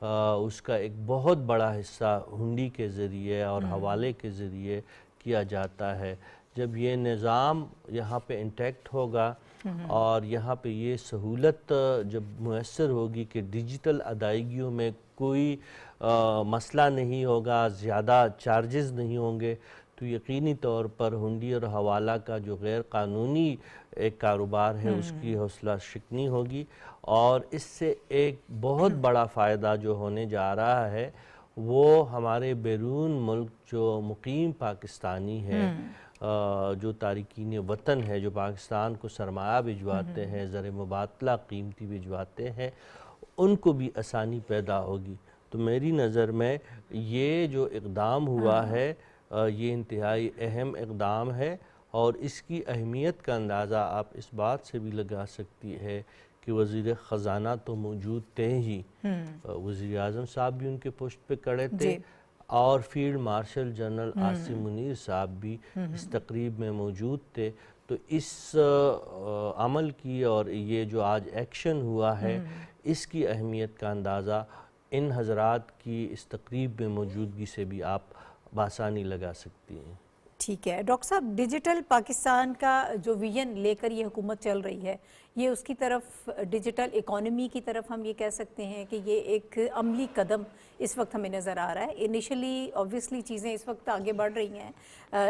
اس کا ایک بہت بڑا حصہ ہنڈی کے ذریعے اور حوالے کے ذریعے کیا جاتا ہے۔ جب یہ نظام یہاں پہ انٹیکٹ ہوگا اور یہاں پہ یہ سہولت جب میسر ہوگی کہ ڈیجیٹل ادائیگیوں میں کوئی مسئلہ نہیں ہوگا، زیادہ چارجز نہیں ہوں گے، تو یقینی طور پر ہنڈی اور حوالہ کا جو غیر قانونی ایک کاروبار ہے اس کی حوصلہ شکنی ہوگی، اور اس سے ایک بہت بڑا فائدہ جو ہونے جا رہا ہے وہ ہمارے بیرون ملک جو مقیم پاکستانی ہیں، جو تارکین وطن ہے، جو پاکستان کو سرمایہ بھجواتے ہیں، زر مبادلہ قیمتی بھجواتے ہیں، ان کو بھی آسانی پیدا ہوگی۔ تو میری نظر میں یہ جو اقدام ہوا ہے یہ انتہائی اہم اقدام ہے، اور اس کی اہمیت کا اندازہ آپ اس بات سے بھی لگا سکتی ہے کہ وزیر خزانہ تو موجود تھے ہی، وزیر اعظم صاحب بھی ان کے پشت پہ کھڑے تھے، اور field marshal general Asim Munir صاحب بھی اس تقریب میں موجود تھے۔ تو اس عمل کی اور یہ جو آج ایکشن ہوا ہے اس کی اہمیت کا اندازہ ان حضرات کی اس تقریب میں موجودگی سے بھی آپ بآسانی لگا سکتی ہیں۔ ٹھیک ہے ڈاکٹر صاحب، ڈیجیٹل پاکستان کا جو ویژن لے کر یہ حکومت چل رہی ہے، یہ اس کی طرف ڈیجیٹل اکانومی کی طرف ہم یہ کہہ سکتے ہیں کہ یہ ایک عملی قدم اس وقت ہمیں نظر آ رہا ہے۔ انیشلی آبویسلی چیزیں اس وقت آگے بڑھ رہی ہیں،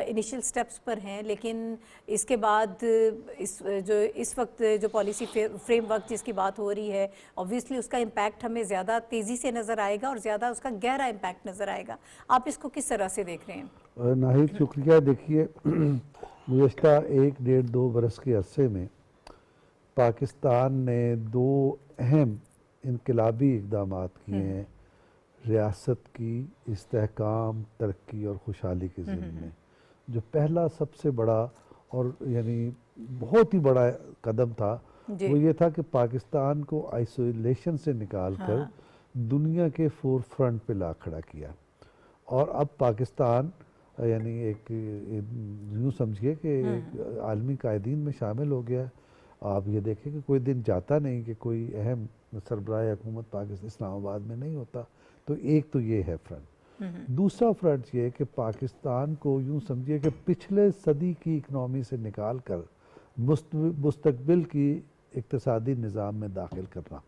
انیشل سٹیپس پر ہیں، لیکن اس کے بعد اس وقت جو پالیسی فریم ورک جس کی بات ہو رہی ہے، آبویسلی اس کا امپیکٹ ہمیں زیادہ تیزی سے نظر آئے گا اور زیادہ اس کا گہرا امپیکٹ نظر آئے گا۔ آپ اس کو کس طرح سے دیکھ رہے ہیں؟ ناہید شکریہ۔ دیکھیے، گزشتہ 1-1.5-2 برس کے عرصے میں پاکستان نے 2 اہم انقلابی اقدامات کیے ہیں ریاست کی استحکام، ترقی اور خوشحالی کے ضمن میں۔ جو پہلا سب سے بڑا اور یعنی بہت ہی بڑا قدم تھا وہ یہ تھا کہ پاکستان کو آئسولیشن سے نکال کر دنیا کے فور فرنٹ پہ لا کھڑا کیا، اور اب پاکستان یعنی ایک یوں سمجھیے کہ عالمی قائدین میں شامل ہو گیا۔ آپ یہ دیکھیں کہ کوئی دن جاتا نہیں کہ کوئی اہم سربراہ حکومت پاکستان اسلام آباد میں نہیں ہوتا۔ تو ایک تو یہ ہے فرنٹ۔ دوسرا فرنٹ یہ کہ پاکستان کو یوں سمجھیے کہ پچھلے صدی کی اکنامی سے نکال کر مستقبل کی اقتصادی نظام میں داخل کرنا۔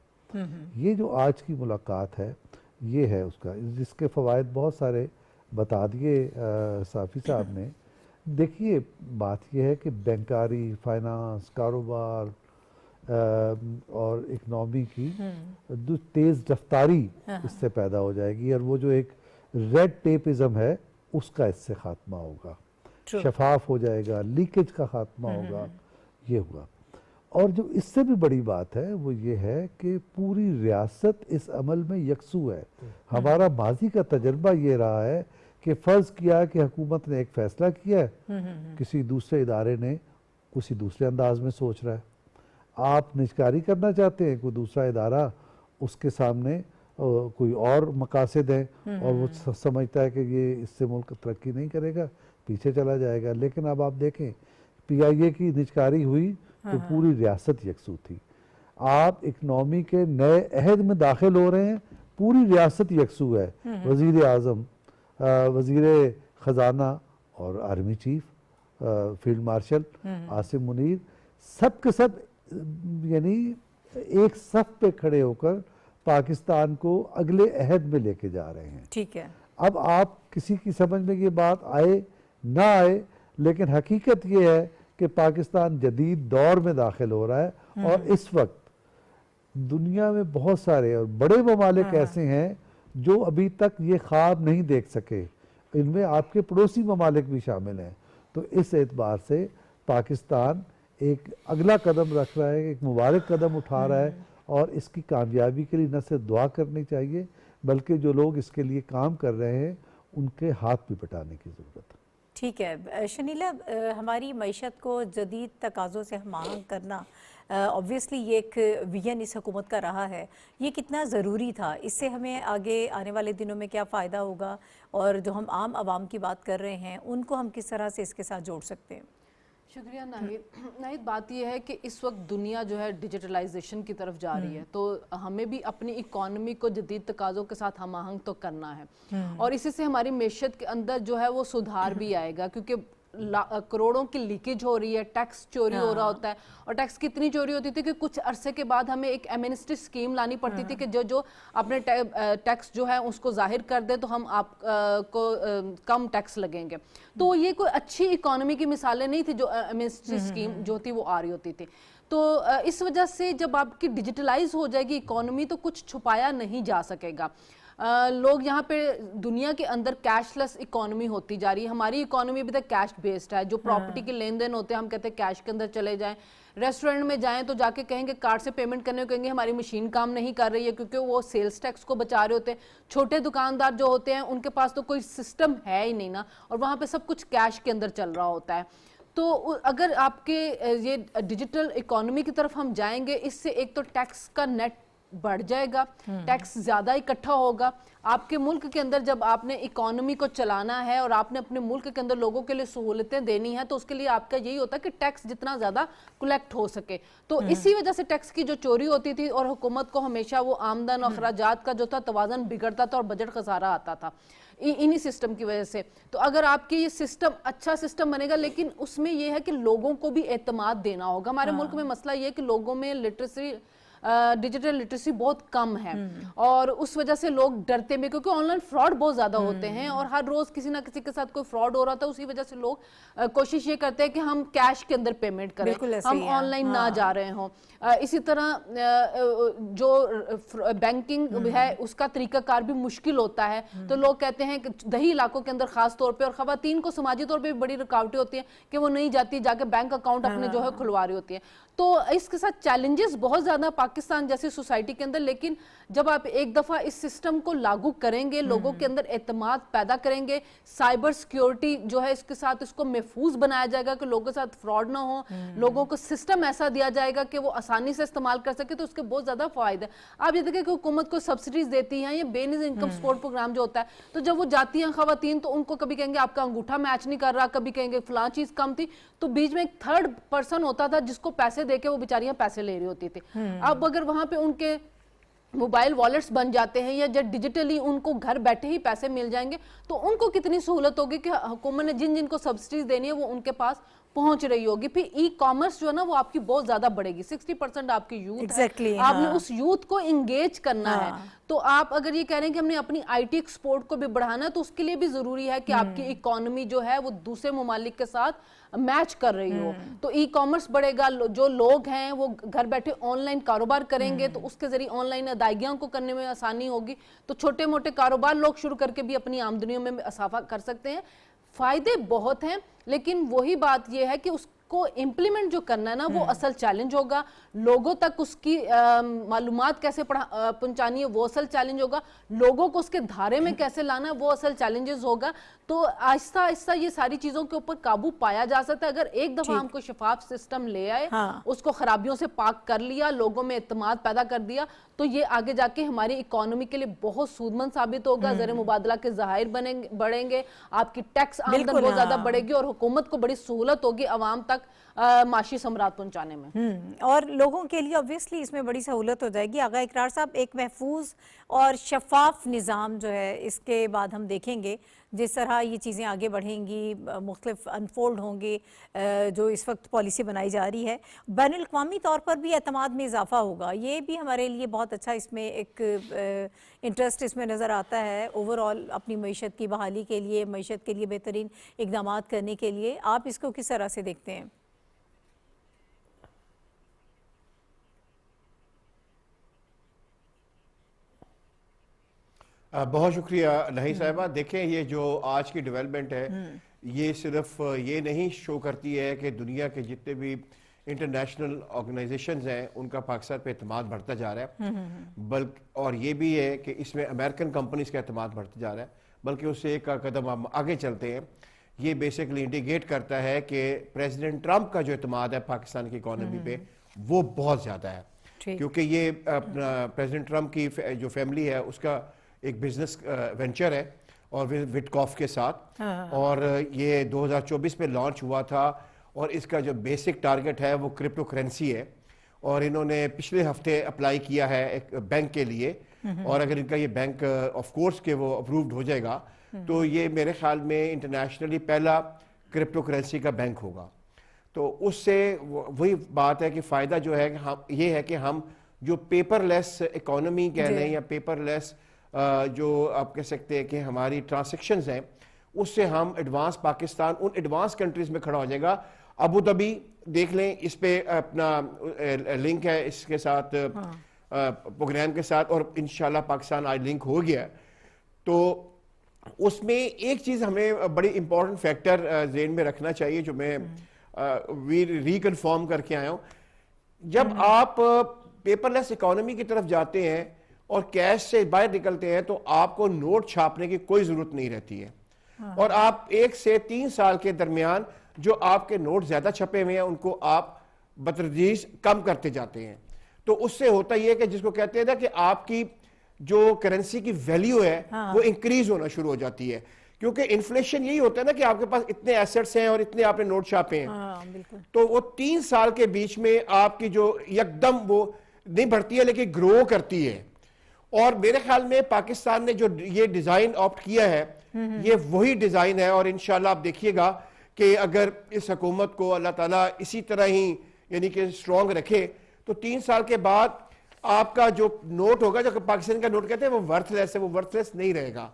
یہ جو آج کی ملاقات ہے یہ ہے اس کا، جس کے فوائد بہت سارے بتا دیے صافی صاحب نے۔ دیکھیے، بات یہ ہے کہ بینکاری، فائنانس، کاروبار اور اکنامی کی جو تیز رفتاری اس سے پیدا ہو جائے گی، اور وہ جو ایک ریڈ ٹیپزم ہے اس کا اس سے خاتمہ ہوگا، شفاف ہو جائے گا، لیکیج کا خاتمہ ہوگا، یہ ہوگا۔ اور جو اس سے بھی بڑی بات ہے وہ یہ ہے کہ پوری ریاست اس عمل میں یکسو ہے۔ ہمارا ماضی کا تجربہ یہ رہا ہے کہ فرض کیا کہ حکومت نے ایک فیصلہ کیا ہے، کسی دوسرے ادارے نے کسی دوسرے انداز میں سوچ رہا ہے۔ آپ نجکاری کرنا چاہتے ہیں، کوئی دوسرا ادارہ اس کے سامنے کوئی اور مقاصد ہیں اور وہ سمجھتا ہے کہ یہ اس سے ملک ترقی نہیں کرے گا، پیچھے چلا جائے گا۔ لیکن اب آپ دیکھیں پی آئی اے کی نجکاری ہوئی تو پوری ریاست یکسو تھی۔ آپ اکنامی کے نئے عہد میں داخل ہو رہے ہیں، پوری ریاست یکسو ہے۔ وزیر اعظم، وزیر خزانہ اور army chief field marshal Asim Munir, سب کے سب یعنی ایک صف پہ کھڑے ہو کر پاکستان کو اگلے عہد میں لے کے جا رہے ہیں۔ ٹھیک ہے، اب آپ کسی کی سمجھ میں یہ بات آئے نہ آئے، لیکن حقیقت یہ ہے کہ پاکستان جدید دور میں داخل ہو رہا ہے، اور اس وقت دنیا میں بہت سارے اور بڑے ممالک ایسے ہیں جو ابھی تک یہ خواب نہیں دیکھ سکے، ان میں آپ کے پڑوسی ممالک بھی شامل ہیں۔ تو اس اعتبار سے پاکستان ایک اگلا قدم رکھ رہا ہے، ایک مبارک قدم اٹھا رہا ہے، اور اس کی کامیابی کے لیے نہ صرف دعا کرنی چاہیے بلکہ جو لوگ اس کے لیے کام کر رہے ہیں ان کے ہاتھ بھی بٹانے کی ضرورت ہے۔ ٹھیک ہے شنیلا، ہماری معیشت کو جدید تقاضوں سے ہم آہنگ کرنا آبویسلی یہ ایک ویژن اس حکومت کا رہا ہے، یہ کتنا ضروری تھا؟ اس سے ہمیں آگے آنے والے دنوں میں کیا فائدہ ہوگا، اور جو ہم عام عوام کی بات کر رہے ہیں ان کو ہم کس طرح سے اس کے ساتھ جوڑ سکتے ہیں؟ شکریہ ناہید. ناہید بات یہ ہے کہ اس وقت دنیا جو ہے ڈیجیٹلائزیشن کی طرف جا رہی ہے, تو ہمیں بھی اپنی اکانومی کو جدید تقاضوں کے ساتھ ہم آہنگ تو کرنا ہے, اور اسی سے ہماری معیشت کے اندر جو ہے وہ سدھار بھی آئے گا, کیونکہ کروڑوں کی لیکیج ہو رہی ہے, ٹیکس چوری ہو رہا ہوتا ہے, اور ٹیکس کی اتنی چوری ہوتی تھی کہ کچھ عرصے کے بعد ہمیں ایک ایمنسٹی اسکیم لانی پڑتی تھی کہ جو اپنے ٹیکس جو ہے اس کو ظاہر کر دے تو ہم آپ کو کم ٹیکس لگیں گے. تو یہ کوئی اچھی اکانومی کی مثالیں نہیں تھی جو ایمنسٹی اسکیم جو تھی وہ آ رہی ہوتی تھی. تو اس وجہ سے جب آپ کی ڈیجیٹلائز ہو جائے گی اکانومی تو کچھ چھپایا نہیں جا سکے گا. لوگ یہاں پہ دنیا کے اندر کیش لیس اکانومی ہوتی جا رہی ہے, ہماری اکانومی ابھی تک کیش بیسڈ ہے. جو پراپرٹی کے لین دین ہوتے ہیں ہم کہتے ہیں کیش کے اندر چلے جائیں, ریسٹورنٹ میں جائیں تو جا کے کہیں گے کارڈ سے پیمنٹ کرنے کو کہیں گے ہماری مشین کام نہیں کر رہی ہے, کیونکہ وہ سیلز ٹیکس کو بچا رہے ہوتے ہیں. چھوٹے دکاندار جو ہوتے ہیں ان کے پاس تو کوئی سسٹم ہے ہی نہیں نا, اور وہاں پہ سب کچھ کیش کے اندر چل رہا ہوتا ہے. تو اگر آپ کے یہ ڈیجیٹل اکانومی کی طرف ہم جائیں گے, اس سے ایک تو ٹیکس کا نیٹ بڑھ جائے گا, ٹیکس زیادہ اکٹھا ہوگا. آپ کے ملک کے اندر جب آپ نے اکانومی کو چلانا ہے اور آپ نے اپنے ملک کے اندر لوگوں کے لیے سہولتیں دینی ہیں, تو اس کے لیے آپ کا یہی ہوتا ہے کہ ٹیکس جتنا زیادہ کلیکٹ ہو سکے. تو اسی وجہ سے ٹیکس کی جو چوری ہوتی تھی, اور حکومت کو ہمیشہ وہ آمدن اور اخراجات کا جو تھا توازن بگڑتا تھا اور بجٹ خسارہ آتا تھا انہی سسٹم کی وجہ سے. تو اگر آپ کی یہ سسٹم اچھا سسٹم بنے گا, لیکن اس میں یہ ہے کہ لوگوں کو بھی اعتماد دینا ہوگا. ہمارے ملک میں مسئلہ یہ ہے کہ لوگوں میں ڈیجیٹل لٹریسی بہت کم ہے, اور اس وجہ سے لوگ ڈرتے ہیں کیونکہ آن لائن فراڈ بہت زیادہ ہوتے ہیں, اور ہر روز کسی نہ کسی کے ساتھ کوئی فراڈ ہو رہا تھا. اسی وجہ سے لوگ کوشش یہ کرتے ہیں کہ ہم کیش کے اندر پیمنٹ کریں, ہم آن لائن نہ جا رہے ہوں. اسی طرح جو بینکنگ ہے اس کا طریقہ کار بھی مشکل ہوتا ہے, تو لوگ کہتے ہیں کہ دیہی علاقوں کے اندر خاص طور پہ, اور خواتین کو سماجی طور پہ بھی بڑی رکاوٹیں ہوتی ہیں کہ وہ نہیں جاتی جا کے بینک اکاؤنٹ اپنے جو ہے کھلوا رہی ہوتی ہیں. تو اس کے ساتھ چیلنجز بہت زیادہ پاکستان جیسی سوسائٹی کے اندر, لیکن جب آپ ایک دفعہ اس سسٹم کو لاگو کریں گے, لوگوں کے اندر اعتماد پیدا کریں گے, سائبر سیکیورٹی جو ہے اس کے ساتھ اس کو محفوظ بنایا جائے گا کہ لوگوں کے ساتھ فراڈ نہ ہو, لوگوں کو سسٹم ایسا دیا جائے گا کہ وہ آسانی سے استعمال کر سکے, تو اس کے بہت زیادہ فائدہ ہے. آپ یہ دیکھیں کہ حکومت کو سبسڈیز دیتی ہیں, یہ بے نظیر انکم سپورٹ پروگرام جو ہوتا ہے, تو جب وہ جاتی ہیں خواتین تو ان کو کبھی کہیں گے آپ کا انگوٹھا میچ نہیں کر رہا, کبھی کہیں گے فلاں چیز کم تھی, تو بیچ میں ایک تھرڈ پرسن ہوتا تھا جس کو پیسے دے کے وہ بیچاریاں پیسے لے رہی ہوتی تھی. اب اگر وہاں پہ ان کے موبائل والیٹس بن جاتے ہیں, یا جب ڈیجیٹلی ان کو گھر بیٹھے ہی پیسے مل جائیں گے, تو ان کو کتنی سہولت ہوگی کہ حکومت نے جن کو سبسڈیز دینی ہے وہ ان کے پاس پہنچ رہی ہوگی. پھر ای کامرس جو ہے نا وہ آپ کی بہت زیادہ بڑھے گی. 60% آپ کی یوتھ ہے, آپ نے اس یوتھ کو انگیج کرنا ہے. تو آپ اگر یہ کہہ رہے ہیں کہ ہم نے اپنی آئی ٹی ایکسپورٹ کو بھی بڑھانا ہے, تو اس کے لیے بھی ضروری ہے کہ آپ کی اکانومی جو ہے وہ دوسرے ممالک کے ساتھ میچ کر رہی ہو. تو ای کامرس بڑھے گا, جو لوگ ہیں وہ گھر بیٹھے آن لائن کاروبار کریں گے, تو اس کے ذریعے آن لائن ادائیگیاں کو کرنے میں آسانی ہوگی. تو چھوٹے موٹے کاروبار لوگ شروع کر کے بھی اپنی آمدنیوں میں اضافہ کر سکتے ہیں. فائدے بہت ہیں, لیکن وہی بات یہ ہے کہ اس کو امپلیمنٹ جو کرنا ہے نا وہ اصل چیلنج ہوگا. لوگوں تک اس کی معلومات کیسے پہنچانی ہے وہ اصل چیلنج ہوگا. لوگوں کو اس کے دھارے میں کیسے لانا ہے وہ اصل چیلنجز ہوگا. تو آہستہ آہستہ یہ ساری چیزوں کے اوپر قابو پایا جا سکتا ہے اگر ایک دفعہ ہم کو شفاف سسٹم لے آئے, اس کو خرابیوں سے پاک کر لیا, لوگوں میں اعتماد پیدا کر دیا, تو یہ آگے جا کے ہماری اکانومی کے لیے بہت سودمند ثابت ہوگا. زر مبادلہ کے ذخائر بڑھیں گے, آپ کی ٹیکس آمدن بہت زیادہ بڑھے گی, اور حکومت کو بڑی سہولت ہوگی عوام تک معاشی ثمرات پہنچانے میں. اور لوگوں کے لیے obviously اس میں بڑی سہولت ہو جائے گی. آغا اقرار صاحب, ایک محفوظ اور شفاف نظام جو ہے اس کے بعد ہم دیکھیں گے جس طرح یہ چیزیں آگے بڑھیں گی, مختلف انفولڈ ہوں گے جو اس وقت پالیسی بنائی جا رہی ہے, بین الاقوامی طور پر بھی اعتماد میں اضافہ ہوگا. یہ بھی ہمارے لیے بہت اچھا اس میں ایک انٹرسٹ اس میں نظر آتا ہے اوور آل اپنی معیشت کی بحالی کے لیے, معیشت کے لیے بہترین اقدامات کرنے کے لیے. آپ اس کو کس طرح سے دیکھتے ہیں؟ بہت شکریہ نہی صاحبہ. دیکھیں یہ جو آج کی ڈیولپمنٹ ہے یہ صرف یہ نہیں شو کرتی ہے کہ دنیا کے جتنے بھی انٹرنیشنل آرگنائزیشنز ہیں ان کا پاکستان پہ اعتماد بڑھتا جا رہا ہے, بلکہ اور یہ بھی ہے کہ اس میں امریکن کمپنیز کا اعتماد بڑھتا جا رہا ہے, بلکہ اس سے ایک قدم ہم آگے چلتے ہیں. یہ بیسیکلی انڈیکیٹ کرتا ہے کہ پریزیڈنٹ ٹرمپ کا جو اعتماد ہے پاکستان کی اکانومی پہ وہ بہت زیادہ ہے, کیونکہ یہ پریزیڈنٹ ٹرمپ کی جو فیملی ہے اس کا ایک بزنس وینچر ہے اور وٹکاف کے ساتھ, اور یہ 2024 میں لانچ ہوا تھا, اور اس کا جو بیسک ٹارگٹ ہے وہ کرپٹو کرنسی ہے, اور انہوں نے پچھلے ہفتے اپلائی کیا ہے ایک بینک کے لیے, اور اگر ان کا یہ بینک آف کورس کہ وہ اپرووڈ ہو جائے گا تو یہ میرے خیال میں انٹرنیشنلی پہلا کرپٹو کرنسی کا بینک ہوگا. تو اس سے وہی بات ہے کہ فائدہ جو ہے یہ ہے کہ ہم جو پیپر لیس اکانومی کہہ لیں یا پیپر لیس جو آپ کہہ سکتے ہیں کہ ہماری ٹرانزیکشنز ہیں, اس سے ہم advance Pakistan in advance countries میں کھڑا ہو جائے گا. ابو دھابی دیکھ لیں, اس پہ اپنا لنک ہے اس کے ساتھ پروگرام کے ساتھ, اور انشاءاللہ پاکستان آج لنک ہو گیا. تو اس میں ایک چیز ہمیں بڑی امپورٹنٹ فیکٹر ذہن میں رکھنا چاہیے جو میں ریکنفارم کر کے آیا ہوں. جب آپ پیپر لیس اکانومی کی طرف جاتے ہیں اور کیش سے باہر نکلتے ہیں تو آپ کو نوٹ چھاپنے کی کوئی ضرورت نہیں رہتی ہے, اور آپ 1 سے 3 سال کے درمیان جو آپ کے نوٹ زیادہ چھپے ہوئے ہیں ان کو آپ بتدریج کم کرتے جاتے ہیں. تو اس سے ہوتا یہ کہ جس کو کہتے ہیں نا کہ آپ کی جو کرنسی کی ویلیو ہے وہ انکریز ہونا شروع ہو جاتی ہے, کیونکہ انفلیشن یہی ہوتا ہے نا کہ آپ کے پاس اتنے ایسٹس ہیں اور اتنے آپ نے نوٹ چھاپے ہیں. تو وہ 3 سال کے بیچ میں آپ کی جو یکدم وہ نہیں بڑھتی ہے لیکن گرو کرتی ہے. اور میرے خیال میں پاکستان نے جو یہ ڈیزائن آپٹ کیا ہے یہ وہی ڈیزائن ہے, اور انشاءاللہ آپ دیکھیے گا کہ اگر اس حکومت کو اللہ تعالیٰ اسی طرح ہی یعنی کہ اسٹرانگ رکھے تو 3 سال کے بعد آپ کا جو نوٹ ہوگا, جو پاکستان کا نوٹ کہتے ہیں, وہ ورتھ لیس ہے, وہ ورتھ لیس نہیں رہے گا,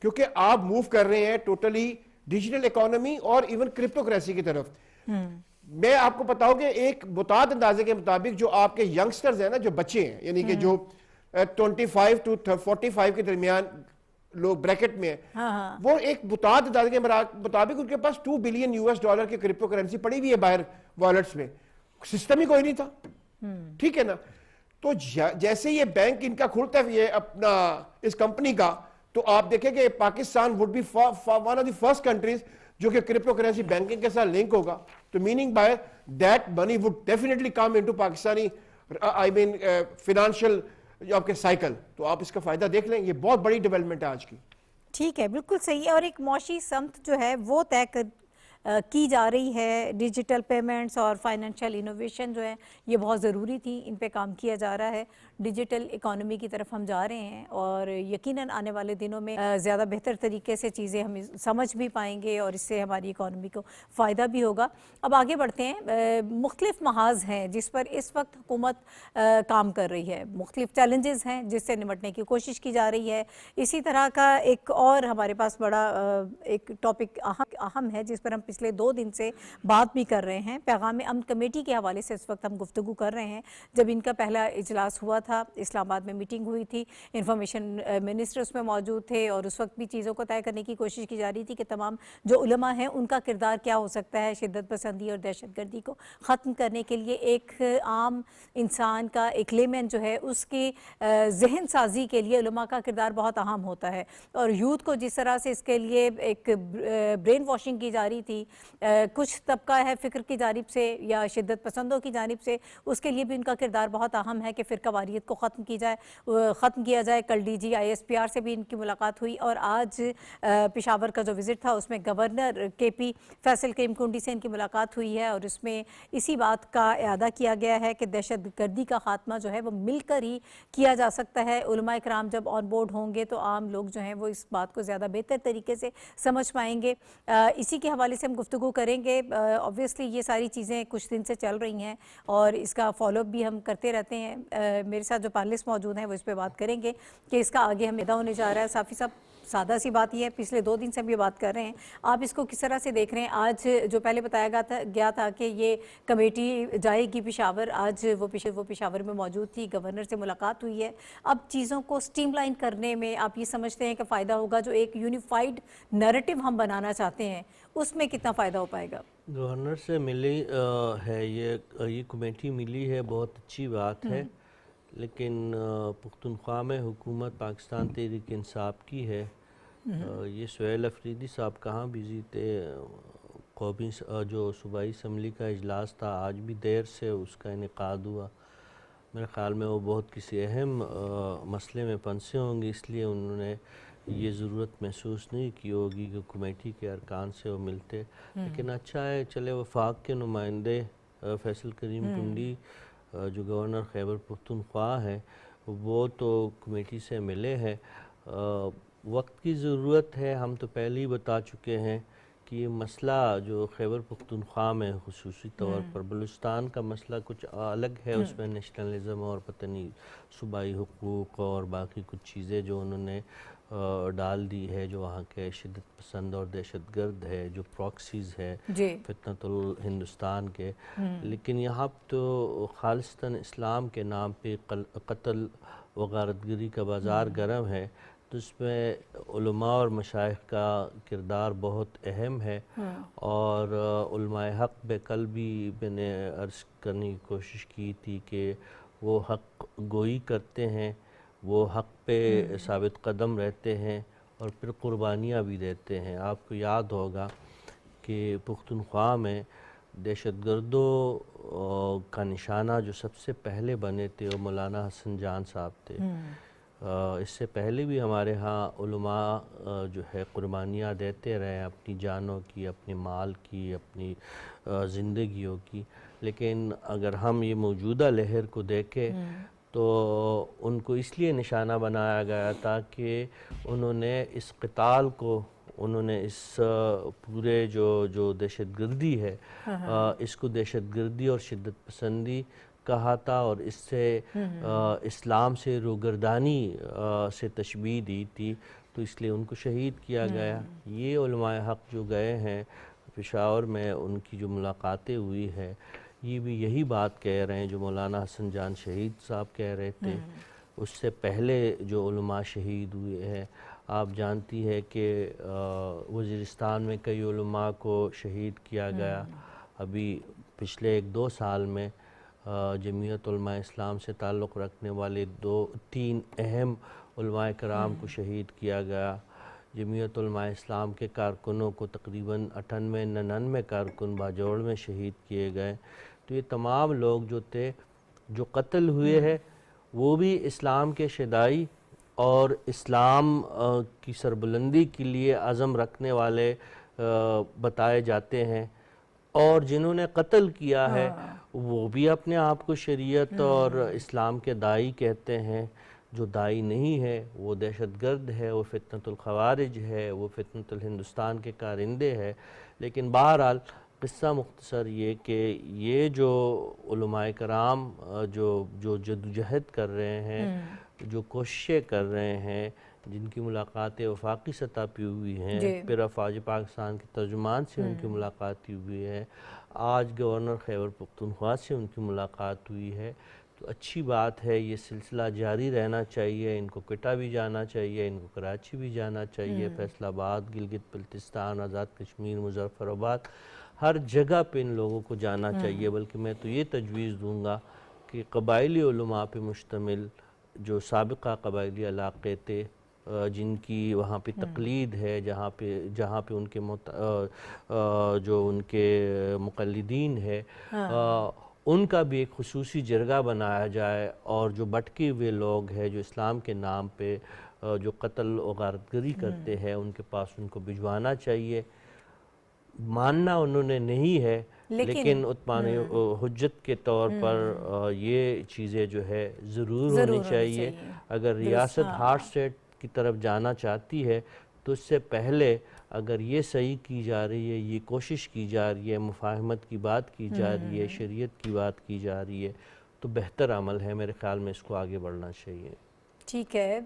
کیونکہ آپ موو کر رہے ہیں ٹوٹلی ڈیجیٹل اکانومی اور ایون کرپٹو کرنسی کی طرف. میں آپ کو بتاؤں کہ ایک متعدد اندازے کے مطابق جو آپ کے ینگسٹرز ہیں نا, جو بچے ہیں یعنی کہ جو 25 to 45 کے درمیان لوگ بریکٹ میں ہیں, وہ ایک متعدد اندازے کے مطابق ان کے پاس $2 بلین کی کرپٹو کرنسی پڑی ہوئی ہے باہر والٹس میں. سسٹم ہی کوئی نہیں تھا, ٹھیک ہے نا. تو جیسے یہ بینک ان کا کھلتا ہے یہ اپنا اس کمپنی کا, تو آپ دیکھیں کہ Pakistan would be one of the first countries جو کہ کرپٹو کرنسی بینکنگ کے ساتھ لنک ہوگا. تو meaning by that money would definitely come into Pakistani financial جو آپ کے سائیکل. تو آپ اس کا فائدہ دیکھ لیں, یہ بہت بڑی ڈیولپمنٹ ہے آج کی. ٹھیک ہے, بالکل صحیح ہے. اور ایک معاشی سمت جو ہے وہ طے کی جا رہی ہے. ڈیجیٹل پیمنٹس اور فائنینشیل انوویشن جو ہے یہ بہت ضروری تھی, ان پہ کام کیا جا رہا ہے. ڈیجیٹل اکانومی کی طرف ہم جا رہے ہیں اور یقیناً آنے والے دنوں میں زیادہ بہتر طریقے سے چیزیں ہم سمجھ بھی پائیں گے اور اس سے ہماری اکانومی کو فائدہ بھی ہوگا. اب آگے بڑھتے ہیں. مختلف محاذ ہیں جس پر اس وقت حکومت کام کر رہی ہے, مختلف چیلنجز ہیں جس سے نمٹنے کی کوشش کی جا رہی ہے. اسی طرح کا ایک اور ہمارے پاس بڑا ایک ٹاپک اہم ہے جس پر ہم پچھلے 2 دن سے بات بھی کر رہے ہیں. پیغام امن کمیٹی کے حوالے سے اس وقت ہم گفتگو کر رہے ہیں. جب ان کا پہلا اجلاس ہوا تھا, اسلام آباد میں میٹنگ ہوئی تھی, انفارمیشن منسٹر اس میں موجود تھے, اور اس وقت بھی چیزوں کو طے کرنے کی کوشش کی جا رہی تھی کہ تمام جو علماء ہیں ان کا کردار کیا ہو سکتا ہے شدت پسندی اور دہشت گردی کو ختم کرنے کے لیے. ایک عام انسان کا, ایک لیمن جو ہے, اس کی ذہن سازی کے لیے علماء کا کردار بہت اہم ہوتا ہے. اور یوتھ کو جس طرح سے اس کے لیے ایک برین واشنگ کی جا رہی تھی کچھ طبقہ ہے فکر کی جانب سے یا شدت پسندوں کی جانب سے, اس کے لیے بھی ان کا کردار بہت اہم ہے کہ فرقہ واریت کو ختم کیا جائے. کل ڈی جی ISPR سے بھی ان کی ملاقات ہوئی, اور آج پشاور کا جو وزٹ تھا اس میں گورنر KP فیصل کریم کنڈی سے ان کی ملاقات ہوئی ہے, اور اس میں اسی بات کا اعادہ کیا گیا ہے کہ دہشت گردی کا خاتمہ جو ہے وہ مل کر ہی کیا جا سکتا ہے. علماء کرام جب آن بورڈ ہوں گے تو عام لوگ جو ہیں وہ اس بات کو زیادہ بہتر طریقے سے سمجھ پائیں گے. اسی کے حوالے سے ہم گفتگو کریں گے. اوبویسلی یہ ساری چیزیں کچھ دن سے چل رہی ہیں اور اس کا فالو اپ بھی ہم کرتے رہتے ہیں. میرے ساتھ جو پینلسٹ موجود ہیں وہ اس پہ بات کریں گے کہ اس کا آگے ہم ادا ہونے جا رہا ہے. صافی صاحب, سادہ سی بات یہ ہے, پچھلے 2 دن سے ہم یہ بات کر رہے ہیں, آپ اس کو کس طرح سے دیکھ رہے ہیں؟ آج جو پہلے بتایا گیا تھا کہ یہ کمیٹی جائے گی پشاور, آج وہ پشاور میں موجود تھی, گورنر سے ملاقات ہوئی ہے. اب چیزوں کو سٹیم لائن کرنے میں آپ یہ سمجھتے ہیں کہ فائدہ ہوگا؟ جو ایک یونیفائڈ نیریٹو ہم بنانا چاہتے ہیں اس میں کتنا فائدہ ہو پائے گا؟ گورنر سے ملی ہے یہ کمیٹی ملی ہے, بہت اچھی بات ہے, لیکن پختونخوا میں حکومت پاکستان تحریک انصاف کی ہے. یہ سہیل افریدی صاحب کہاں بزی تھے؟ قومی جو صوبائی اسمبلی کا اجلاس تھا آج بھی دیر سے اس کا انعقاد ہوا. میرے خیال میں وہ بہت کسی اہم مسئلے میں پھنسے ہوں گے, اس لیے انہوں نے یہ ضرورت محسوس نہیں کی ہوگی کہ کمیٹی کے ارکان سے وہ ملتے، لیکن اچھا ہے چلے وفاق کے نمائندے فیصل کریم ٹنڈی جو گورنر خیبر پختونخوا ہیں وہ تو کمیٹی سے ملے ہیں۔ وقت کی ضرورت ہے، ہم تو پہلے ہی بتا چکے ہیں کہ یہ مسئلہ جو خیبر پختونخوا میں خصوصی طور پر، بلوچستان کا مسئلہ کچھ الگ ہے، اس میں نیشنلزم اور پتہ نہیں صوبائی حقوق اور باقی کچھ چیزیں جو انہوں نے ڈال دی ہے، جو وہاں کے شدت پسند اور دہشت گرد ہے، جو پراکسیز ہے جی فتنۃ الہندوستان کے، لیکن یہاں تو خالصتاً اسلام کے نام پہ قتل و غارتگری کا بازار گرم ہے، تو اس میں علماء اور مشائخ کا کردار بہت اہم ہے، اور علماء حق بے کل بھی میں نے عرض کرنے کی کوشش کی تھی کہ وہ حق گوئی کرتے ہیں، وہ حق پہ ثابت قدم رہتے ہیں اور پھر قربانیاں بھی دیتے ہیں۔ آپ کو یاد ہوگا کہ پختونخوا میں دہشت گردوں کا نشانہ جو سب سے پہلے بنے تھے وہ مولانا حسن جان صاحب تھے۔ اس سے پہلے بھی ہمارے ہاں علماء جو ہے قربانیاں دیتے رہے اپنی جانوں کی، اپنے مال کی، اپنی زندگیوں کی، لیکن اگر ہم یہ موجودہ لہر کو دیکھیں تو ان کو اس لیے نشانہ بنایا گیا تھا کہ انہوں نے اس قتال کو، انہوں نے اس پورے جو دہشت گردی ہے اس کو دہشت گردی اور شدت پسندی کہا تھا، اور اس سے اسلام سے روگردانی سے تشبیہ دی تھی، تو اس لیے ان کو شہید کیا گیا۔ یہ علماء حق جو گئے ہیں پشاور میں، ان کی جو ملاقاتیں ہوئی ہے، یہ بھی یہی بات کہہ رہے ہیں جو مولانا حسن جان شہید صاحب کہہ رہے تھے۔ اس سے پہلے جو علماء شہید ہوئے ہیں، آپ جانتی ہے کہ وزیرستان میں کئی علماء کو شہید کیا گیا، ابھی پچھلے 1-2 سال میں جمعیت علماء اسلام سے تعلق رکھنے والے 2-3 اہم علماء کرام کو شہید کیا گیا۔ جمعیت علماء اسلام کے کارکنوں کو تقریباً 98-99 کارکن باجوڑ میں شہید کیے گئے۔ تو یہ تمام لوگ جو تھے جو قتل ہوئے ہیں وہ بھی اسلام کے شیدائی اور اسلام کی سربلندی کے لیے عزم رکھنے والے بتائے جاتے ہیں، اور جنہوں نے قتل کیا ہے وہ بھی اپنے آپ کو شریعت اور اسلام کے داعی کہتے ہیں۔ جو داعی نہیں ہے وہ دہشت گرد ہے، وہ فتنۃ الخوارج ہے، وہ فتنۃ الہندوستان کے کارندے ہے۔ لیکن بہرحال قصہ مختصر یہ کہ یہ جو علماء کرام جو جدوجہد کر رہے ہیں، جو کوششیں کر رہے ہیں، جن کی ملاقاتیں وفاقی سطح پہ ہوئی ہیں، پھر افواج پاکستان کے ترجمان سے ان کی ملاقات ہوئی ہے، آج گورنر خیبر پختونخوا سے ان کی ملاقات ہوئی ہے، تو اچھی بات ہے۔ یہ سلسلہ جاری رہنا چاہیے، ان کو کوئٹہ بھی جانا چاہیے، ان کو کراچی بھی جانا چاہیے، فیصل آباد، گلگت بلتستان، آزاد کشمیر، مظفر آباد، ہر جگہ پہ ان لوگوں کو جانا چاہیے۔ بلکہ میں تو یہ تجویز دوں گا کہ قبائلی علماء پہ مشتمل جو سابقہ قبائلی علاقے تھے، جن کی وہاں پہ تقلید ہے، جہاں پہ ان کے جو ان کے مقلدین ہے، ان کا بھی ایک خصوصی جرگہ بنایا جائے، اور جو بھٹکے ہوئے لوگ ہیں جو اسلام کے نام پہ جو قتل و غارتگری کرتے ہیں، ان کے پاس ان کو بھجوانا چاہیے۔ ماننا انہوں نے نہیں ہے، لیکن اتمان حجت کے طور پر یہ چیزیں جو ہے ضرور ہونی چاہیے۔ اگر ریاست ہارڈ سٹیٹ کی طرف جانا چاہتی ہے تو اس سے پہلے اگر یہ صحیح کی جا رہی ہے، یہ کوشش کی جا رہی ہے، مفاہمت کی بات کی جا رہی ہے، شریعت کی بات کی جا رہی ہے، تو بہتر عمل ہے، میرے خیال میں اس کو آگے بڑھنا چاہیے۔ ٹھیک ہے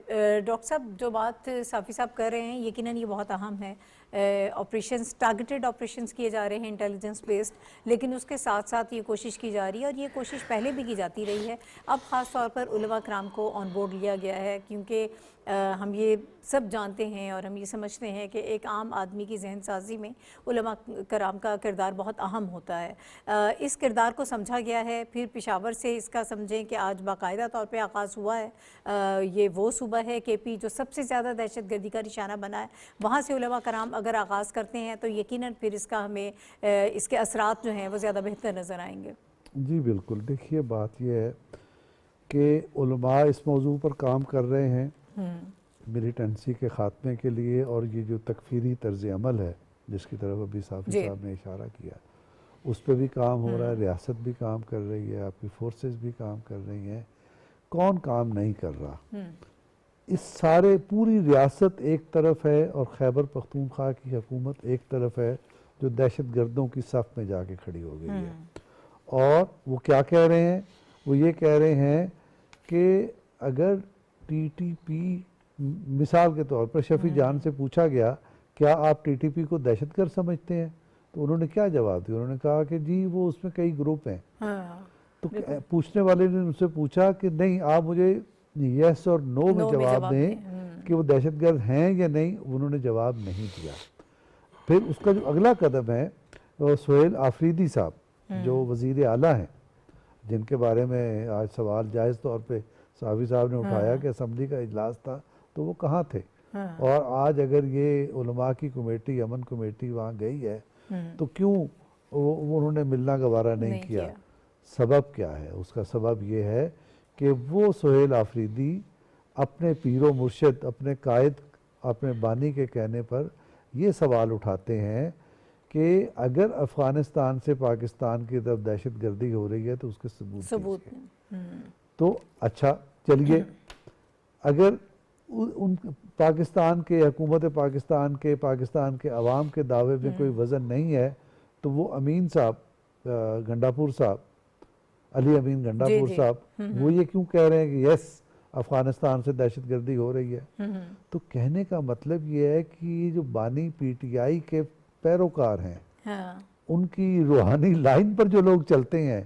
ڈاکٹر صاحب، جو بات صافی صاحب کر رہے ہیں یقیناً یہ بہت اہم ہے۔ آپریشنز، ٹارگیٹڈ آپریشنز کیے جا رہے ہیں انٹیلیجنس بیسڈ، لیکن اس کے ساتھ ساتھ یہ کوشش کی جا رہی ہے، اور یہ کوشش پہلے بھی کی جاتی رہی ہے۔ اب خاص طور پر علماء کرام کو آن بورڈ لیا گیا ہے، کیونکہ ہم یہ سب جانتے ہیں اور ہم یہ سمجھتے ہیں کہ ایک عام آدمی کی ذہن سازی میں علماء کرام کا کردار بہت اہم ہوتا ہے۔ اس کردار کو سمجھا گیا ہے، پھر پشاور سے اس کا سمجھیں کہ آج باقاعدہ طور پہ آغاز ہوا ہے۔ یہ وہ صوبہ ہے کے پی جو سب سے زیادہ دہشت گردی کا نشانہ بنا ہے، وہاں سے علماء کرام اگر آغاز کرتے ہیں تو یقیناً پھر اس کا ہمیں اس کے اثرات جو ہیں وہ زیادہ بہتر نظر آئیں گے۔ جی بالکل، دیکھیے بات یہ ہے کہ علماء اس موضوع پر کام کر رہے ہیں، ملیٹنسی کے خاتمے کے لیے اور یہ جو تکفیری طرز عمل ہے جس کی طرف ابھی صافی جی صاحب نے اشارہ کیا، اس پہ بھی کام ہو رہا ہے، ریاست بھی کام کر رہی ہے، آپ کی فورسز بھی کام کر رہی ہیں، کون کام نہیں کر رہا؟ اس سارے پوری ریاست ایک طرف ہے اور خیبر پختونخوا کی حکومت ایک طرف ہے جو دہشت گردوں کی صف میں جا کے کھڑی ہو گئی ہے، اور وہ کیا کہہ رہے ہیں؟ وہ یہ کہہ رہے ہیں کہ اگر ٹی ٹی پی، مثال کے طور پر شفیع جان سے پوچھا گیا کیا آپ ٹی ٹی پی کو دہشت گرد سمجھتے ہیں، تو انہوں نے کیا جواب دیا؟ انہوں نے کہا کہ جی وہ اس میں کئی گروپ ہیں۔ تو پوچھنے والے نے ان سے پوچھا کہ نہیں آپ مجھے یس اور نو میں جواب دیں کہ وہ دہشت گرد ہیں یا نہیں، انہوں نے جواب نہیں دیا۔ پھر اس کا جو اگلا قدم ہے وہ سہیل آفریدی صاحب جو وزیر اعلیٰ ہیں، جن کے بارے میں آج سوال جائز طور پہ صحافی صاحب نے اٹھایا کہ اسمبلی کا اجلاس تھا تو وہ کہاں تھے، اور آج اگر یہ علماء کی کمیٹی، امن کمیٹی وہاں گئی ہے تو کیوں انہوں نے ملنا گوارا نہیں کیا؟ سبب کیا ہے؟ اس کا سبب یہ ہے کہ وہ سہیل آفریدی اپنے پیر و مرشد، اپنے قائد، اپنے بانی کے کہنے پر یہ سوال اٹھاتے ہیں کہ اگر افغانستان سے پاکستان کی طرف دہشت گردی ہو رہی ہے تو اس کے ثبوت دیجیے۔ تو اچھا چلیے، اگر ان پاکستان کے، حکومت پاکستان کے عوام کے دعوے میں کوئی وزن نہیں ہے تو وہ امین صاحب گنڈاپور صاحب، علی امین گنڈاپور صاحب، وہ یہ کیوں کہہ رہے ہیں کہ یس افغانستان سے دہشت گردی ہو رہی ہے؟ تو کہنے کا مطلب یہ ہے کہ یہ جو بانی پی ٹی آئی کے پیروکار ہیں، ان کی روحانی لائن پر جو لوگ چلتے ہیں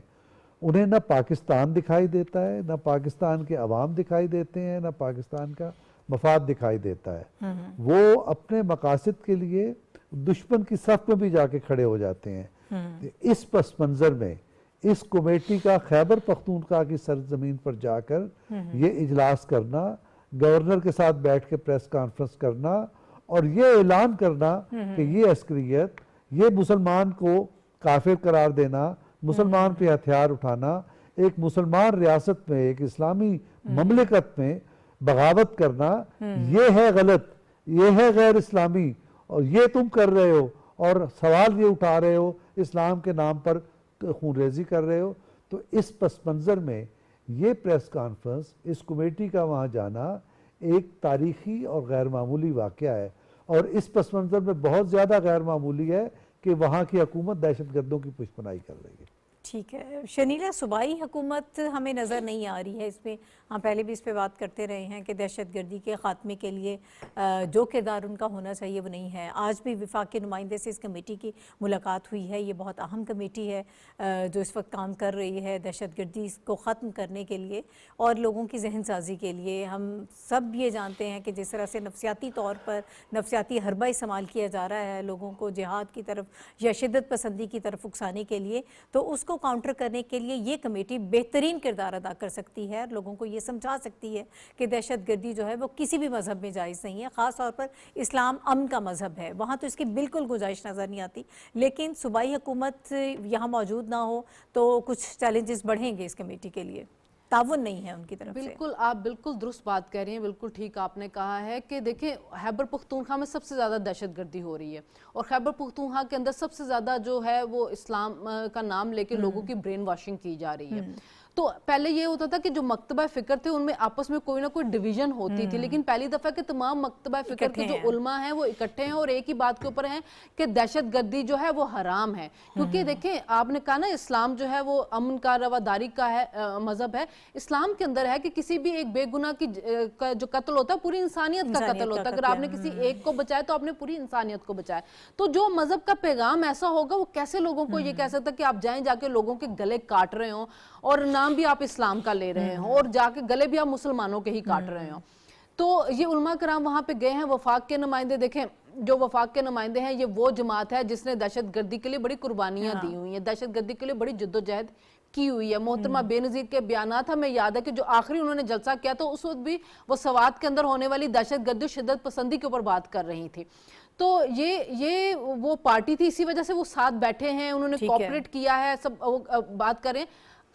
انہیں نہ پاکستان دکھائی دیتا ہے، نہ پاکستان کے عوام دکھائی دیتے ہیں، نہ پاکستان کا مفاد دکھائی دیتا ہے۔ وہ اپنے مقاصد کے لیے دشمن کی صف میں بھی جا کے کھڑے ہو جاتے ہیں۔ اس پس منظر میں اس کمیٹی کا خیبر پختونخوا کی سرزمین پر جا کر یہ اجلاس کرنا، گورنر کے ساتھ بیٹھ کے پریس کانفرنس کرنا اور یہ اعلان کرنا کہ یہ عسکریت، یہ مسلمان کو کافر قرار دینا، مسلمان پہ ہتھیار اٹھانا، ایک مسلمان ریاست میں، ایک اسلامی مملکت میں بغاوت کرنا، یہ ہے غلط، یہ ہے غیر اسلامی، اور یہ تم کر رہے ہو، اور سوال یہ اٹھا رہے ہو، اسلام کے نام پر خون ریزی کر رہے ہو۔ تو اس پس منظر میں یہ پریس کانفرنس، اس کمیٹی کا وہاں جانا ایک تاریخی اور غیر معمولی واقعہ ہے، اور اس پس منظر میں بہت زیادہ غیر معمولی ہے کہ وہاں کی حکومت دہشت گردوں کی پشپنائی کر رہی ہے۔ ٹھیک ہے شنیلا، صوبائی حکومت ہمیں نظر نہیں آ رہی ہے اس میں، ہم پہلے بھی اس پہ بات کرتے رہے ہیں کہ دہشت گردی کے خاتمے کے لیے جو کردار ان کا ہونا چاہیے وہ نہیں ہے۔ آج بھی وفاق کے نمائندے سے اس کمیٹی کی ملاقات ہوئی ہے، یہ بہت اہم کمیٹی ہے جو اس وقت کام کر رہی ہے دہشت گردی کو ختم کرنے کے لیے اور لوگوں کی ذہن سازی کے لیے۔ ہم سب یہ جانتے ہیں کہ جس طرح سے نفسیاتی طور پر نفسیاتی حربہ استعمال کیا جا رہا ہے لوگوں کو جہاد کی طرف یا شدت پسندی کی طرف اکسانے کے لیے، تو اس کو کاؤنٹر کرنے کے لیے یہ کمیٹی بہترین کردار ادا کر سکتی ہے اور لوگوں کو یہ سمجھا سکتی ہے کہ دہشت گردی جو ہے وہ کسی بھی مذہب میں جائز نہیں ہے، خاص طور پر اسلام امن کا مذہب ہے، وہاں تو اس کی بالکل گنجائش نظر نہیں آتی۔ لیکن صوبائی حکومت یہاں موجود نہ ہو تو کچھ چیلنجز بڑھیں گے اس کمیٹی کے لیے، تعاون نہیں ہے ان کی طرف سے۔ بالکل، آپ بالکل درست بات کہہ رہی ہیں، بالکل ٹھیک آپ نے کہا ہے کہ دیکھیں خیبر پختونخوا میں سب سے زیادہ دہشت گردی ہو رہی ہے، اور خیبر پختونخوا کے اندر سب سے زیادہ جو ہے وہ اسلام کا نام لے کے لوگوں کی برین واشنگ کی جا رہی ہے۔ تو پہلے یہ ہوتا تھا کہ جو مکتبہ فکر تھے ان میں آپس میں کوئی نہ کوئی ڈویژن ہوتی تھی، لیکن پہلی دفعہ کہ تمام مکتبہ فکر کے جو علماء ہیں وہ اکٹھے ہیں اور ایک ہی بات کے اوپر ہیں کہ دہشت گردی جو ہے وہ حرام ہے۔ کیونکہ دیکھیں آپ نے کہا نا اسلام جو ہے وہ امن کا، رواداری کا ہے مذہب ہے، اسلام کے اندر ہے کہ کسی بھی ایک بے گناہ کی جو قتل ہوتا ہے پوری انسانیت کا قتل ہوتا ہے، اگر آپ نے کسی ایک کو بچایا تو آپ نے پوری انسانیت کو بچایا۔ تو جو مذہب کا پیغام ایسا ہوگا وہ کیسے لوگوں کو یہ کہہ سکتا کہ آپ جائیں جا کے لوگوں کے گلے کاٹ رہے ہوں اور نام بھی آپ اسلام کا لے رہے ہوں اور جا کے گلے بھی آپ مسلمانوں کے ہی کاٹ رہے ہوں۔ تو یہ علماء کرام وہاں پہ گئے ہیں، وفاق کے نمائندے، دیکھیں جو وفاق کے نمائندے ہیں یہ وہ جماعت ہے جس نے دہشت گردی کے لیے بڑی قربانیاں دی ہوئی ہیں، دہشت گردی کے لیے بڑی جدوجہد کی ہوئی ہے۔ محترمہ بے نظیر کے بیانات ہمیں یاد ہے کہ جو آخری انہوں نے جلسہ کیا تو اس وقت بھی وہ سوات کے اندر ہونے والی دہشت گردی و شدت پسندی کے اوپر بات کر رہی تھی۔ تو یہ وہ پارٹی تھی، اسی وجہ سے وہ ساتھ بیٹھے ہیں، انہوں نے کوپریٹ کیا ہے، سب بات کریں۔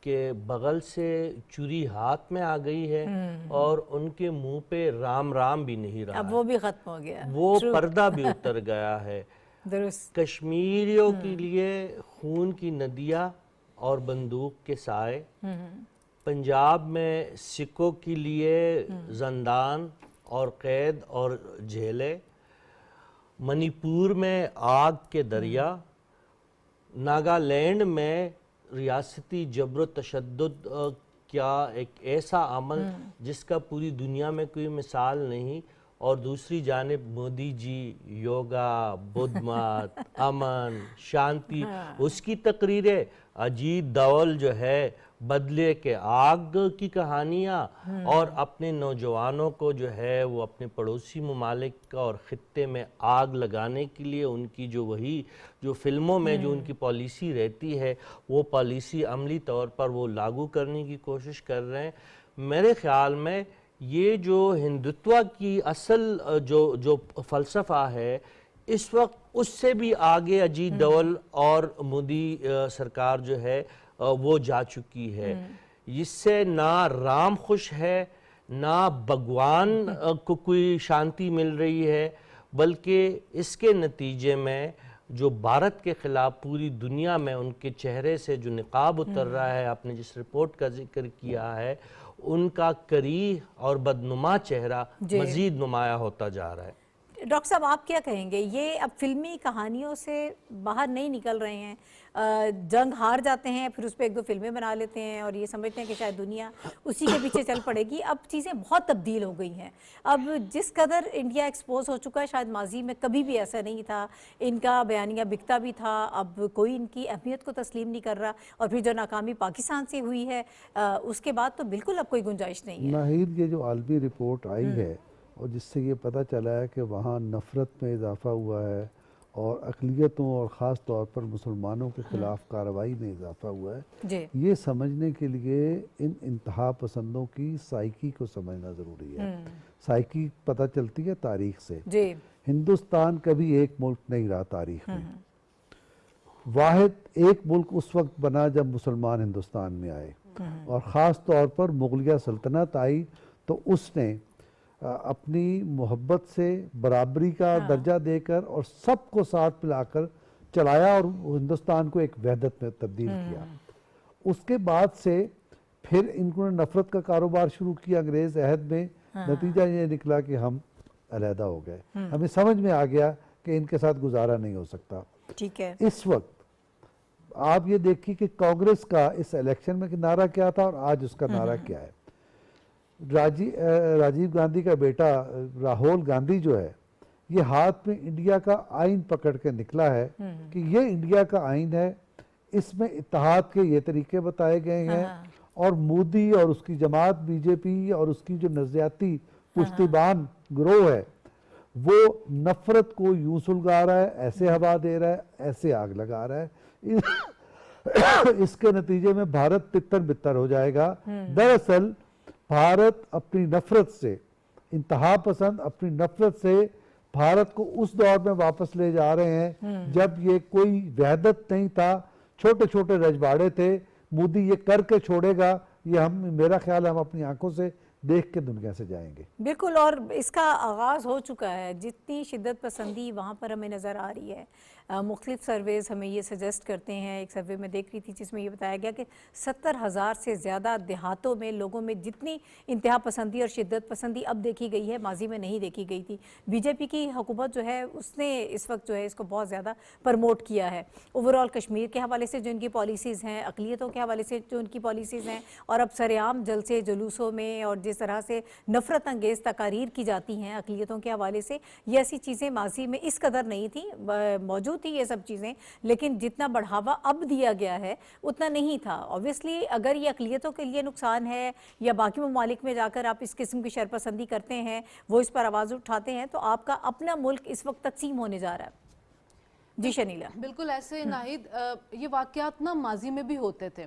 کے بغل سے چوری ہاتھ میں آ گئی ہے اور ان کے منہ پہ رام رام بھی نہیں رہا، اب وہ بھی ختم ہو گیا. وہ پردہ بھی اتر گیا ہے. درست. کشمیریوں کے لیے خون کی ندیاں اور بندوق کے سائے، پنجاب میں سکھوں کے لیے زندان اور قید اور جھیلیں، منی پور میں آگ کے دریا، ناگالینڈ میں ریاستی جبر و تشدد کیا ایک ایسا عمل جس کا پوری دنیا میں کوئی مثال نہیں، اور دوسری جانب مودی جی یوگا، بدھ مت، امن، شانتی، اس کی تقریریں، اجیت دوول جو ہے بدلے کے آگ کی کہانیاں، اور اپنے نوجوانوں کو جو ہے وہ اپنے پڑوسی ممالک اور خطے میں آگ لگانے کے لیے ان کی جو فلموں میں جو ان کی پالیسی رہتی ہے وہ پالیسی عملی طور پر وہ لاگو کرنے کی کوشش کر رہے ہیں. میرے خیال میں یہ جو ہندوتوا کی اصل جو فلسفہ ہے اس وقت اس سے بھی آگے اجیت دوول اور مودی سرکار جو ہے وہ جا چکی ہے. اس سے نہ رام خوش ہے، نہ بھگوان کو کوئی شانتی مل رہی ہے، بلکہ اس کے نتیجے میں جو بھارت کے خلاف پوری دنیا میں ان کے چہرے سے جو نقاب اتر رہا ہے، آپ نے جس رپورٹ کا ذکر کیا ہے، ان کا کریہ اور بدنما چہرہ مزید نمایاں ہوتا جا رہا ہے. ڈاکٹر صاحب آپ کیا کہیں گے؟ یہ اب فلمی کہانیوں سے باہر نہیں نکل رہے ہیں، جنگ ہار جاتے ہیں، پھر اس پہ ایک دو فلمیں بنا لیتے ہیں اور یہ سمجھتے ہیں کہ شاید دنیا اسی کے پیچھے چل پڑے گی. اب چیزیں بہت تبدیل ہو گئی ہیں. اب جس قدر انڈیا ایکسپوز ہو چکا ہے، شاید ماضی میں کبھی بھی ایسا نہیں تھا. ان کا بیانیہ بکتا بھی تھا، اب کوئی ان کی اہمیت کو تسلیم نہیں کر رہا. اور پھر جو ناکامی پاکستان سے ہوئی ہے اس کے بعد تو بالکل اب کوئی گنجائش نہیں ہے. ناہید، یہ جو عالمی رپورٹ آئی ہے اور جس سے یہ پتہ چلا ہے کہ وہاں نفرت میں اضافہ ہوا ہے اور اقلیتوں اور خاص طور پر مسلمانوں کے خلاف کارروائی میں اضافہ ہوا ہے، یہ سمجھنے کے لیے ان انتہا پسندوں کی سائیکی کو سمجھنا ضروری ہے. سائیکی پتہ چلتی ہے تاریخ سے. ہندوستان کبھی ایک ملک نہیں رہا تاریخ میں. واحد ایک ملک اس وقت بنا جب مسلمان ہندوستان میں آئے، اور خاص طور پر مغلیہ سلطنت آئی تو اس نے اپنی محبت سے برابری کا درجہ دے کر اور سب کو ساتھ ملا کر چلایا اور ہندوستان کو ایک وحدت میں تبدیل کیا. اس کے بعد سے پھر انہوں نے نفرت کا کاروبار شروع کیا انگریز عہد میں. نتیجہ یہ نکلا کہ ہم علیحدہ ہو گئے. ہمیں سمجھ میں آ گیا کہ ان کے ساتھ گزارا نہیں ہو سکتا. ٹھیک ہے. اس وقت آپ یہ دیکھیے کہ کانگریس کا اس الیکشن میں نعرہ کیا تھا اور آج اس کا نعرہ کیا ہے. راجیو گاندھی کا بیٹا راہول گاندھی جو ہے، یہ ہاتھ میں انڈیا کا آئین پکڑ کے نکلا ہے کہ یہ انڈیا کا آئین ہے، اس میں اتحاد کے یہ طریقے بتائے گئے ہیں، اور مودی اور اس کی جماعت بی جے پی اور اس کی جو نظریاتی پشتیبان گروہ ہے وہ نفرت کو یوں سلگا رہا ہے، ایسے ہوا دے رہا ہے، ایسے آگ لگا رہا ہے. اس کے نتیجے میں بھارت تتر بتر ہو جائے گا. دراصل بھارت اپنی نفرت سے، انتہا پسند اپنی نفرت سے بھارت کو اس دور میں واپس لے جا رہے ہیں جب یہ کوئی وحدت نہیں تھا، چھوٹے چھوٹے رجواڑے تھے. مودی یہ کر کے چھوڑے گا، یہ میرا خیال ہے ہم اپنی آنکھوں سے دیکھ کے دنیا سے جائیں گے. بالکل. اور اس کا آغاز ہو چکا ہے. جتنی شدت پسندی وہاں پر ہمیں نظر آ رہی ہے، مختلف سرویز ہمیں یہ سجیسٹ کرتے ہیں. ایک سروے میں دیکھ رہی تھی جس میں یہ بتایا گیا کہ 70,000 سے زیادہ دیہاتوں میں لوگوں میں جتنی انتہا پسندی اور شدت پسندی اب دیکھی گئی ہے، ماضی میں نہیں دیکھی گئی تھی. بی جے پی کی حکومت جو ہے اس نے اس وقت جو ہے اس کو بہت زیادہ پرموٹ کیا ہے. اوورآل کشمیر کے حوالے سے جو ان کی پالیسیز ہیں، اقلیتوں کے حوالے سے جو ان کی پالیسیز ہیں، اور اب سر عام جلسے جلوسوں میں اور جس طرح سے نفرت انگیز تقاریر کی جاتی ہیں اقلیتوں کے حوالے سے، یہ ایسی چیزیں ماضی میں اس قدر نہیں تھیں. موجود تھی یہ سب چیزیں، لیکن جتنا بڑھاوا اب دیا گیا ہے اتنا نہیں تھا. اوبویسلی اگر یہ اقلیتوں کے لیے نقصان ہے یا باقی ممالک میں جا کر آپ اس قسم کی شرپسندی کرتے ہیں، وہ اس پر آواز اٹھاتے ہیں، تو آپ کا اپنا ملک اس وقت تقسیم ہونے جا رہا ہے. جی شنیلا. بالکل ایسے ناہید، یہ واقعات نا ماضی میں بھی ہوتے تھے.